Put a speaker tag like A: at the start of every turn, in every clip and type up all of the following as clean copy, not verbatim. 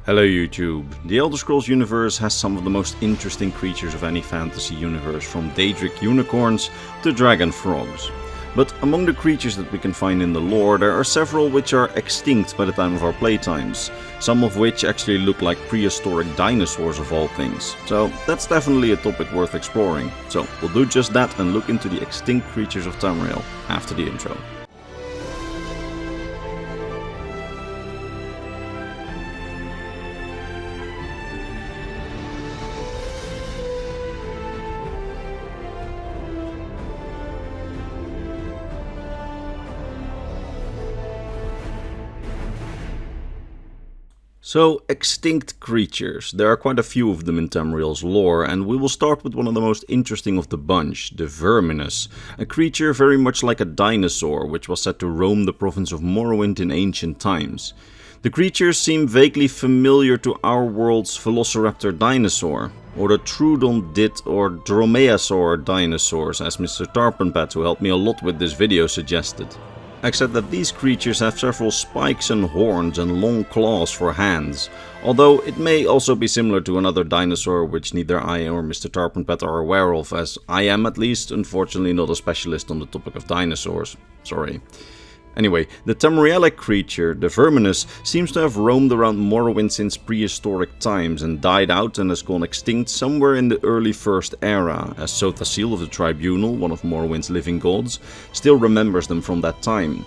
A: Hello YouTube. The Elder Scrolls universe has some of the most interesting creatures of any fantasy universe, from Daedric unicorns to dragon frogs. But among the creatures that we can find in the lore, there are several which are extinct by the time of our playtimes, some of which actually look like prehistoric dinosaurs of all things. So that's definitely a topic worth exploring. So we'll do just that and look into the extinct creatures of Tamriel after the intro. So, extinct creatures. There are quite a few of them in Tamriel's lore, and we will start with one of the most interesting of the bunch, the Verminous, a creature very much like a dinosaur, which was said to roam the province of Morrowind in ancient times. The creatures seem vaguely familiar to our world's Velociraptor dinosaur, or the Troodondid or Dromaeosaur dinosaurs, as Mr. Tarpenpat, who helped me a lot with this video, suggested. Except that these creatures have several spikes and horns and long claws for hands, although it may also be similar to another dinosaur which neither I or Mr. Tarpenpat are aware of, as I am at least unfortunately not a specialist on the topic of dinosaurs. Sorry. Anyway, the Tamrielic creature, the Verminous, seems to have roamed around Morrowind since prehistoric times and died out and has gone extinct somewhere in the early First Era, as Sothasil of the Tribunal, one of Morrowind's living gods, still remembers them from that time.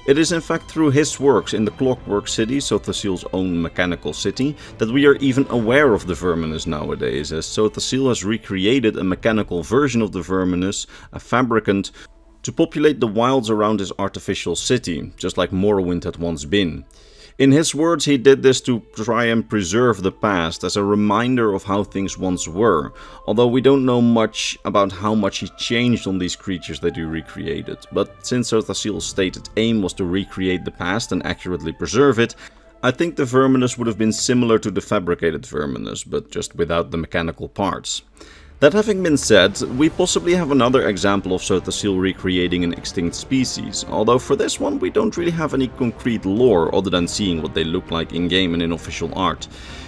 A: It is in fact through his works in the Clockwork City, Sothasil's own mechanical city, that we are even aware of the Verminous nowadays, as Sothasil has recreated a mechanical version of the Verminous, a fabricant, to populate the wilds around his artificial city, just like Morrowind had once been. In his words, he did this to try and preserve the past as a reminder of how things once were, although we don't know much about how much he changed on these creatures that he recreated. But since Sothasil's stated aim was to recreate the past and accurately preserve it, I think the Verminous would have been similar to the fabricated Verminous, but just without the mechanical parts. That having been said, we possibly have another example of Sothasil recreating an extinct species, although for this one we don't really have any concrete lore other than seeing what they look like in-game and in official art.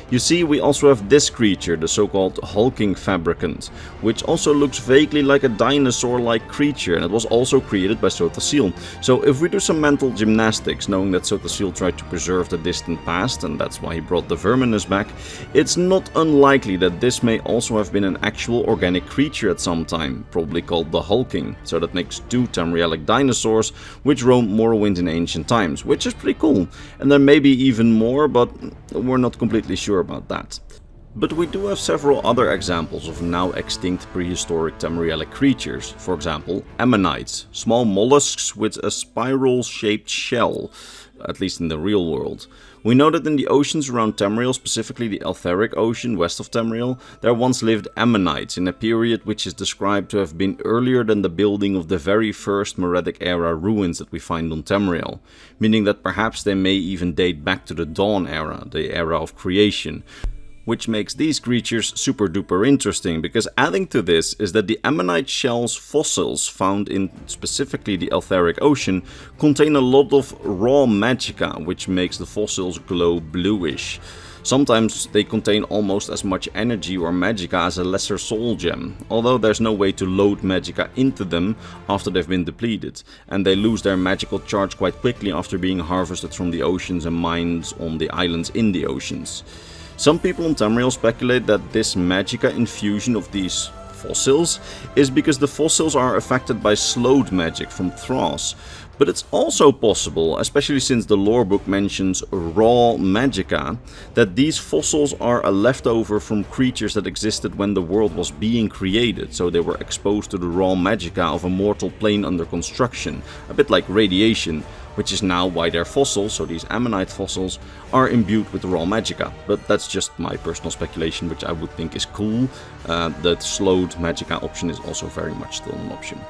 A: You see, we also have this creature, the so-called hulking fabricant, which also looks vaguely like a dinosaur-like creature, and it was also created by Sothasil. So if we do some mental gymnastics, knowing that Sothasil tried to preserve the distant past, and that's why he brought the Verminous back, it's not unlikely that this may also have been an actual organic creature at some time, probably called the hulking. So that makes two Tamrielic dinosaurs which roamed Morrowind in ancient times, which is pretty cool. And there may be even more, but we're not completely sure about that. But we do have several other examples of now extinct prehistoric Tamrielic creatures. For example, ammonites, small mollusks with a spiral-shaped shell, at least in the real world. We know that in the oceans around Tamriel, specifically the Etheric Ocean west of Tamriel, there once lived ammonites in a period which is described to have been earlier than the building of the very first Meretic era ruins that we find on Tamriel, meaning that perhaps they may even date back to the Dawn era, the era of creation. Which makes these creatures super duper interesting, because adding to this is that the ammonite shell's fossils found in specifically the Etheric Ocean contain a lot of raw magicka, which makes the fossils glow bluish. Sometimes they contain almost as much energy or magicka as a lesser soul gem, although there's no way to load magicka into them after they've been depleted, and they lose their magical charge quite quickly after being harvested from the oceans and mines on the islands in the oceans. Some people on Tamriel speculate that this magicka infusion of these fossils is because the fossils are affected by slowed magic from Thras. But it's also possible, especially since the lore book mentions raw magicka, that these fossils are a leftover from creatures that existed when the world was being created, so they were exposed to the raw magicka of a mortal plane under construction, a bit like radiation, which is now why their fossils, so these ammonite fossils, are imbued with raw magicka. But that's just my personal speculation, which I would think is cool. The slowed magicka option is also very much still an option.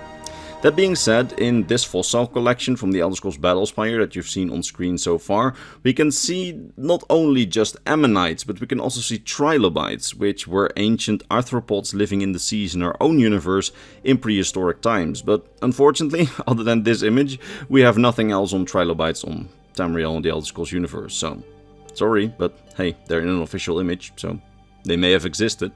A: That being said, in this fossil collection from the Elder Scrolls Battlespire that you've seen on screen so far, we can see not only just ammonites, but we can also see trilobites, which were ancient arthropods living in the seas in our own universe in prehistoric times. But unfortunately, other than this image, we have nothing else on trilobites on Tamriel and the Elder Scrolls universe, so Sorry, but hey, they're in an official image, so they may have existed.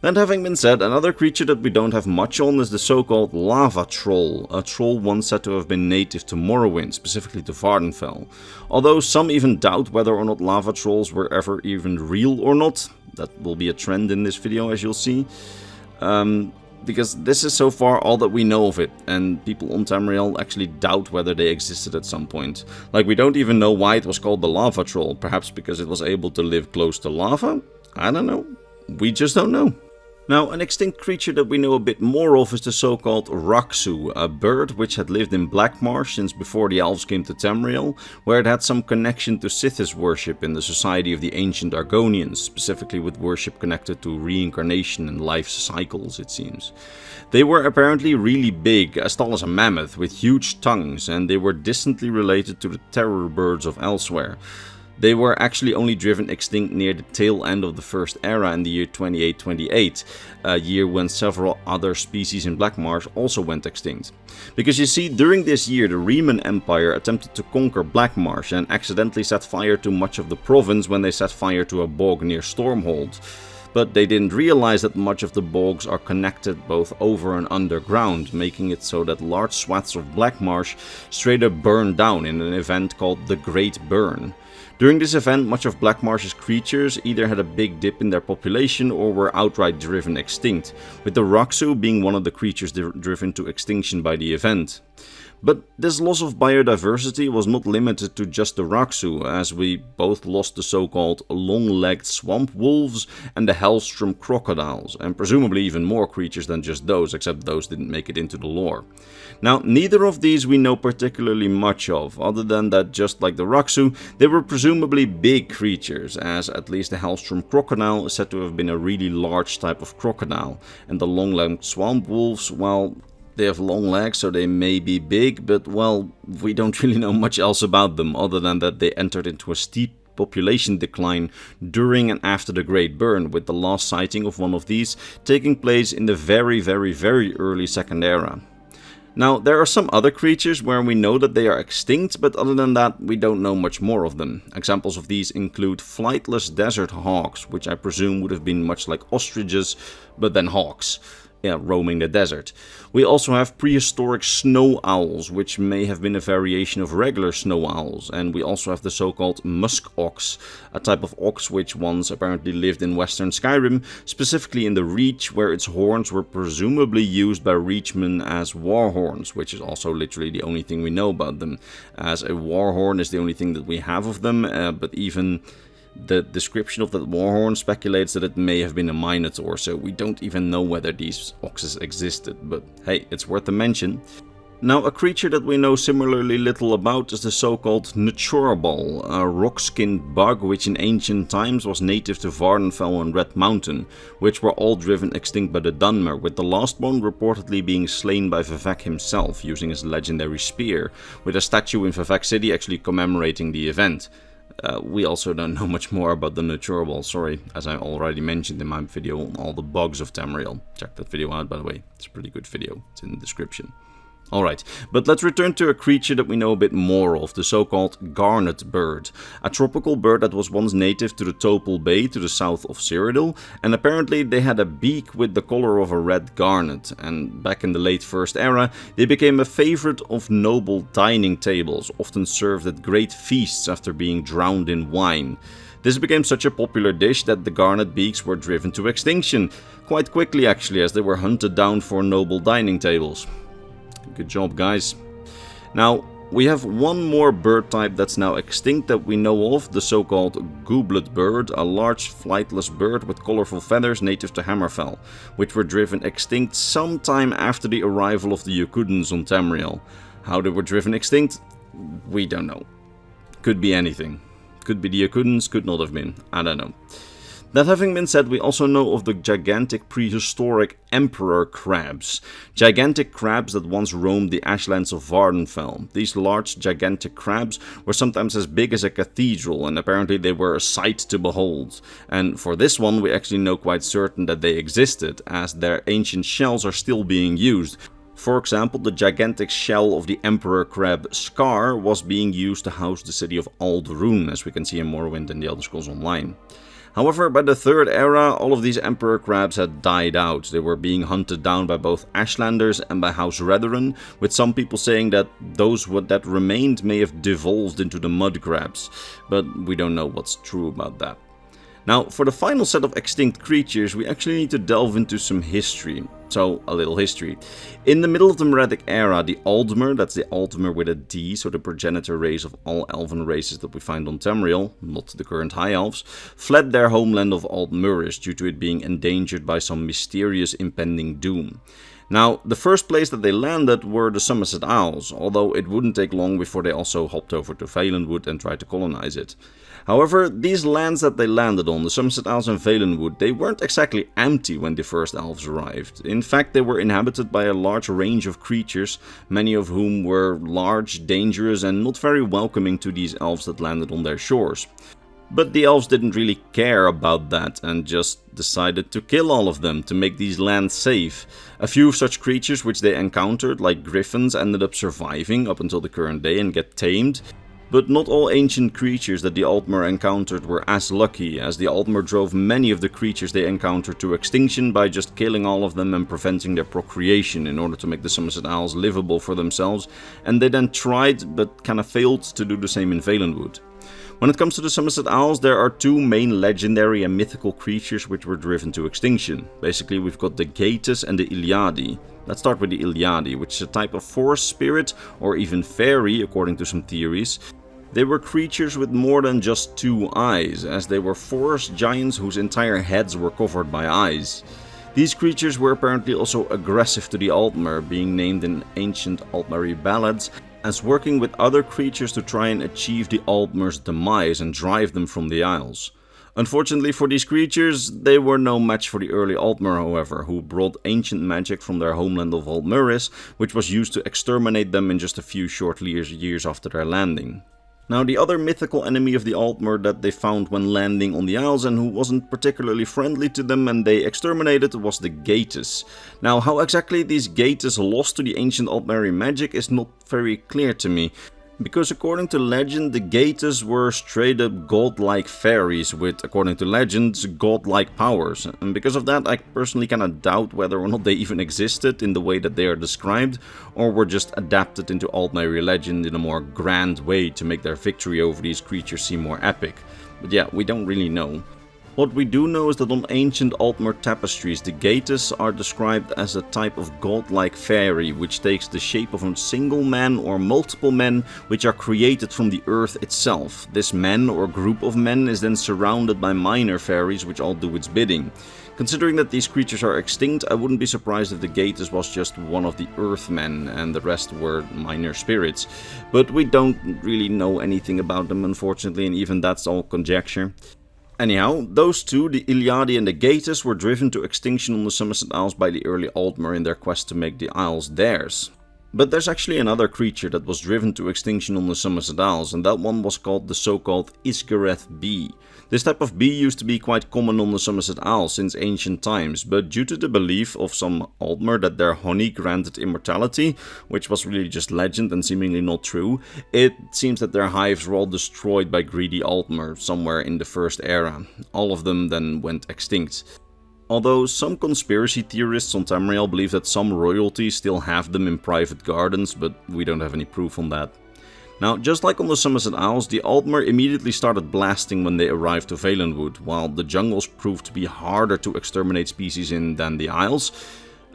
A: That having been said, another creature that we don't have much on is the so-called lava troll, a troll once said to have been native to Morrowind, specifically to Vvardenfell. Although some even doubt whether or not lava trolls were ever even real or not. That will be a trend in this video, as you'll see. Because this is so far all that we know of it, and people on Tamriel actually doubt whether they existed at some point. Like, we don't even know why it was called the lava troll, perhaps because it was able to live close to lava? I don't know. We just don't know. Now, an extinct creature that we know a bit more of is the so-called Raksu, a bird which had lived in Black Marsh since before the elves came to Tamriel, where it had some connection to Sithis worship in the society of the ancient Argonians, specifically with worship connected to reincarnation and life cycles, it seems. They were apparently really big, as tall as a mammoth, with huge tongues, and they were distantly related to the terror birds of elsewhere. They were actually only driven extinct near the tail end of the First Era in the year 2828, a year when several other species in Black Marsh also went extinct. Because you see, during this year the Reman Empire attempted to conquer Black Marsh and accidentally set fire to much of the province when they set fire to a bog near Stormhold. But they didn't realize that much of the bogs are connected both over and underground, making it so that large swaths of Black Marsh straight up burned down in an event called the Great Burn. During this event, much of Black Marsh's creatures either had a big dip in their population or were outright driven extinct, with the Raksu being one of the creatures driven to extinction by the event. But this loss of biodiversity was not limited to just the Raksu, as we both lost the so-called long-legged swamp wolves and the Hellstrom crocodiles, and presumably even more creatures than just those, except those didn't make it into the lore. Now, neither of these we know particularly much of, other than that, just like the Raksu, they were presumably big creatures, as at least the Hellstrom crocodile is said to have been a really large type of crocodile, and the long-legged swamp wolves, well, they have long legs, so they may be big, but well, we don't really know much else about them, other than that they entered into a steep population decline during and after the Great Burn, with the last sighting of one of these taking place in the very early Second Era. Now, there are some other creatures where we know that they are extinct, but other than that, we don't know much more of them. Examples of these include flightless desert hawks, which I presume would have been much like ostriches, but then hawks. Yeah, roaming the desert. We also have prehistoric snow owls, which may have been a variation of regular snow owls, and we also have the so-called musk ox, a type of ox which once apparently lived in western Skyrim, specifically in the Reach, where its horns were presumably used by Reachmen as war horns, which is also literally the only thing we know about them, as a war horn is the only thing that we have of them, but even the description of that warhorn speculates that it may have been a minotaur, so we don't even know whether these oxes existed, but hey, it's worth a mention. Now, a creature that we know similarly little about is the so-called Nuchorbal, a rock-skinned bug which in ancient times was native to Vvardenfell and Red Mountain, which were all driven extinct by the Dunmer, with the last one reportedly being slain by Vivek himself using his legendary spear, with a statue in Vivek City actually commemorating the event. We also don't know much more about the Nuchorbal, sorry, as I already mentioned in my video on all the bugs of Tamriel. Check that video out, by the way. It's a pretty good video. It's in the description. Alright, but let's return to a creature that we know a bit more of, the so-called garnet bird. A tropical bird that was once native to the Topal Bay to the south of Cyrodiil, and apparently they had a beak with the color of a red garnet, and back in the late First Era, they became a favorite of noble dining tables, often served at great feasts after being drowned in wine. This became such a popular dish that the garnet beaks were driven to extinction, quite quickly actually, as they were hunted down for noble dining tables. Good job, guys. Now, we have one more bird type that's now extinct that we know of, the so-called gooblet bird, a large flightless bird with colorful feathers native to Hammerfell, which were driven extinct sometime after the arrival of the Yokudans on Tamriel. How they were driven extinct, we don't know. Could be anything. Could be the Yokudans, could not have been. I don't know. That having been said, we also know of the gigantic prehistoric emperor crabs. Gigantic crabs that once roamed the ashlands of Vvardenfell. These large gigantic crabs were sometimes as big as a cathedral, and apparently they were a sight to behold. And for this one we actually know quite certain that they existed, as their ancient shells are still being used. For example, the gigantic shell of the emperor crab Scar was being used to house the city of Ald'ruhn, as we can see in Morrowind and the Elder Scrolls Online. However, by the Third Era, all of these emperor crabs had died out. They were being hunted down by both Ashlanders and by House Redoran, with some people saying that those that remained may have devolved into the mud crabs, but we don't know what's true about that. Now, for the final set of extinct creatures, we actually need to delve into some history. So, a little history. In the middle of the Meretic era, the Aldmer, that's the Aldmer with a D, so the progenitor race of all elven races that we find on Tamriel, not the current High Elves, fled their homeland of Aldmurish due to it being endangered by some mysterious impending doom. Now, the first place that they landed were the Summerset Isles, although it wouldn't take long before they also hopped over to Valenwood and tried to colonize it. However, these lands that they landed on, the Summerset Isles and Valenwood, they weren't exactly empty when the first elves arrived. In fact, they were inhabited by a large range of creatures, many of whom were large, dangerous and not very welcoming to these elves that landed on their shores. But the elves didn't really care about that and just decided to kill all of them to make these lands safe. A few of such creatures which they encountered, like griffins, ended up surviving up until the current day and get tamed. But not all ancient creatures that the Aldmer encountered were as lucky, as the Aldmer drove many of the creatures they encountered to extinction by just killing all of them and preventing their procreation in order to make the Summerset Isles livable for themselves, and they then tried but kinda failed to do the same in Valenwood. When it comes to the Summerset Isles, there are two main legendary and mythical creatures which were driven to extinction. Basically, we've got the Gaetus and the Iliadi. Let's start with the Iliadi, which is a type of forest spirit, or even fairy, according to some theories. They were creatures with more than just two eyes, as they were forest giants whose entire heads were covered by eyes. These creatures were apparently also aggressive to the Aldmer, being named in ancient Aldmeri ballads as working with other creatures to try and achieve the Aldmer's demise and drive them from the Isles. Unfortunately for these creatures, they were no match for the early Aldmer, however, who brought ancient magic from their homeland of Aldmuris, which was used to exterminate them in just a few short years after their landing. Now, the other mythical enemy of the Aldmer that they found when landing on the Isles and who wasn't particularly friendly to them and they exterminated was the Gaetus. Now, how exactly these Gaetus lost to the ancient Aldmeri magic is not very clear to me. Because according to legend, the Gaetus were straight up godlike fairies with, according to legends, godlike powers. And because of that, I personally kinda doubt whether or not they even existed in the way that they are described, or were just adapted into Aldmeri legend in a more grand way to make their victory over these creatures seem more epic. But yeah, we don't really know. What we do know is that on ancient Aldmer tapestries, the Gaetus are described as a type of godlike fairy which takes the shape of a single man or multiple men which are created from the earth itself. This man or group of men is then surrounded by minor fairies which all do its bidding. Considering that these creatures are extinct, I wouldn't be surprised if the Gaetus was just one of the Earthmen and the rest were minor spirits. But we don't really know anything about them, unfortunately, and even that's all conjecture. Anyhow, those two, the Iliadi and the Gaetus, were driven to extinction on the Summerset Isles by the early Aldmer in their quest to make the Isles theirs. But there's actually another creature that was driven to extinction on the Summerset Isles, and that one was called the so-called Isgareth bee. This type of bee used to be quite common on the Summerset Isles since ancient times, but due to the belief of some Aldmer that their honey granted immortality, which was really just legend and seemingly not true, it seems that their hives were all destroyed by greedy Aldmer somewhere in the First Era. All of them then went extinct. Although some conspiracy theorists on Tamriel believe that some royalty still have them in private gardens, but we don't have any proof on that. Now, just like on the Summerset Isles, the Aldmer immediately started blasting when they arrived to Valenwood, while the jungles proved to be harder to exterminate species in than the Isles.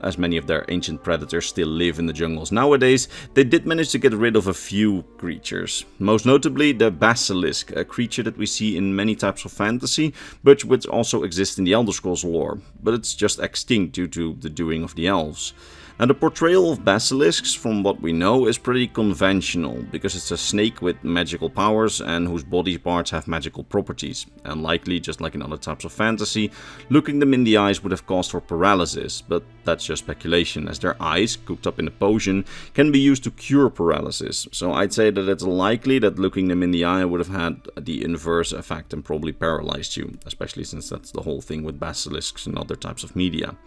A: As many of their ancient predators still live in the jungles nowadays, they did manage to get rid of a few creatures. Most notably the Basilisk, a creature that we see in many types of fantasy, but which also exists in the Elder Scrolls lore, but it's just extinct due to the doing of the elves. Now, the portrayal of basilisks, from what we know, is pretty conventional, because it's a snake with magical powers and whose body parts have magical properties. And likely, just like in other types of fantasy, looking them in the eyes would have caused for paralysis, but that's just speculation, as their eyes, cooked up in a potion, can be used to cure paralysis. So I'd say that it's likely that looking them in the eye would have had the inverse effect and probably paralyzed you, especially since that's the whole thing with basilisks and other types of media.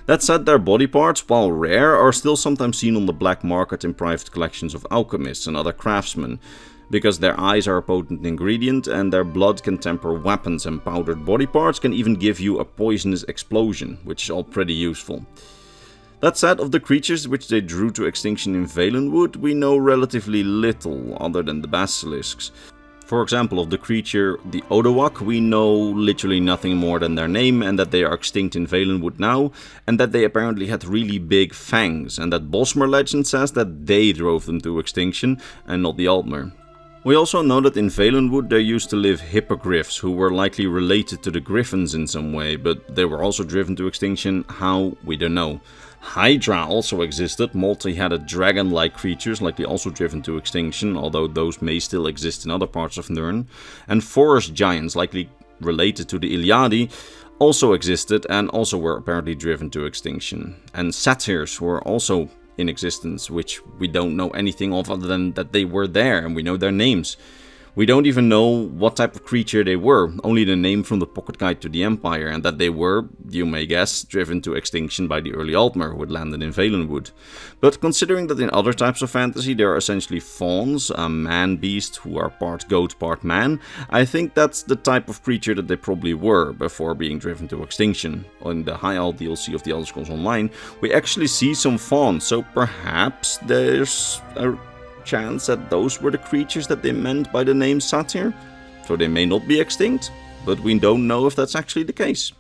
A: That said, their body parts, while rare, are still sometimes seen on the black market in private collections of alchemists and other craftsmen, because their eyes are a potent ingredient and their blood can temper weapons, and powdered body parts can even give you a poisonous explosion, which is all pretty useful. That said, of the creatures which they drew to extinction in Valenwood, we know relatively little other than the basilisks. For example, of the creature, the Odawak, we know literally nothing more than their name and that they are extinct in Valenwood now, and that they apparently had really big fangs, and that Bosmer legend says that they drove them to extinction and not the Altmer. We also know that in Valenwood there used to live hippogriffs who were likely related to the griffins in some way, but they were also driven to extinction. How? We don't know. Hydra also existed, multi-headed dragon-like creatures likely also driven to extinction, although those may still exist in other parts of Nirn. And forest giants, likely related to the Iliadi, also existed and also were apparently driven to extinction. And satyrs were also in existence, which we don't know anything of other than that they were there and we know their names. We don't even know what type of creature they were, only the name from the Pocket Guide to the Empire, and that they were, you may guess, driven to extinction by the early Altmer who had landed in Valenwood. But considering that in other types of fantasy they are essentially fauns, a man-beast who are part goat, part man, I think that's the type of creature that they probably were before being driven to extinction. In the High Alt DLC of the Elder Scrolls Online, we actually see some fauns, so perhaps there's a chance that those were the creatures that they meant by the name satyr. So they may not be extinct, but we don't know if that's actually the case.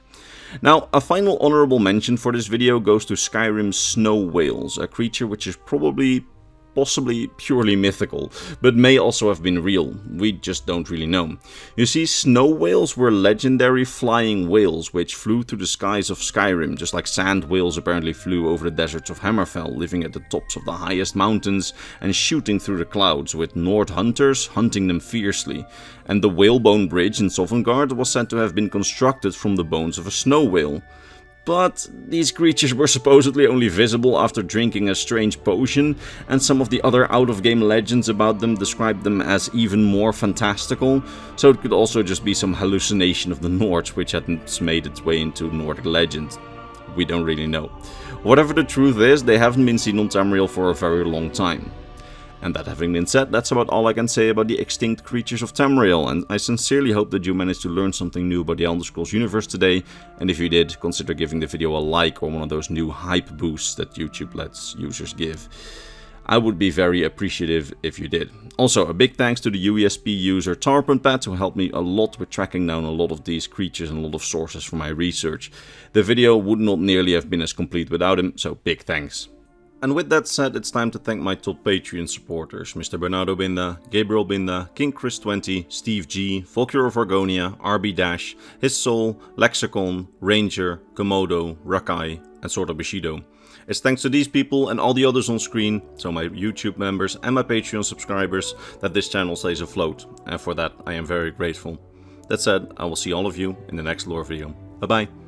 A: Now, a final honorable mention for this video goes to Skyrim's snow whales, a creature which is possibly purely mythical, but may also have been real. We just don't really know. You see, snow whales were legendary flying whales which flew through the skies of Skyrim, just like sand whales apparently flew over the deserts of Hammerfell, living at the tops of the highest mountains and shooting through the clouds, with Nord hunters hunting them fiercely. And the Whalebone Bridge in Sovngarde was said to have been constructed from the bones of a snow whale. But these creatures were supposedly only visible after drinking a strange potion, and some of the other out-of-game legends about them describe them as even more fantastical, so it could also just be some hallucination of the Nords which hadn't made its way into Nordic legend. We don't really know. Whatever the truth is, they haven't been seen on Tamriel for a very long time. And that having been said, that's about all I can say about the extinct creatures of Tamriel, and I sincerely hope that you managed to learn something new about the Elder Scrolls universe today, and if you did, consider giving the video a like or one of those new hype boosts that YouTube lets users give. I would be very appreciative if you did. Also, a big thanks to the UESP user Tarpenpad who helped me a lot with tracking down a lot of these creatures and a lot of sources for my research. The video would not nearly have been as complete without him, so big thanks. And with that said, it's time to thank my top Patreon supporters: Mr. Bernardo Binda, Gabriel Binda, King Chris 20, Steve G, Volker of Argonia, RB Dash, His Soul, Lexicon, Ranger, Komodo, Rakai, and Sorta Bushido. It's thanks to these people and all the others on screen, so my YouTube members and my Patreon subscribers, that this channel stays afloat, and for that I am very grateful. That said, I will see all of you in the next lore video. Bye bye.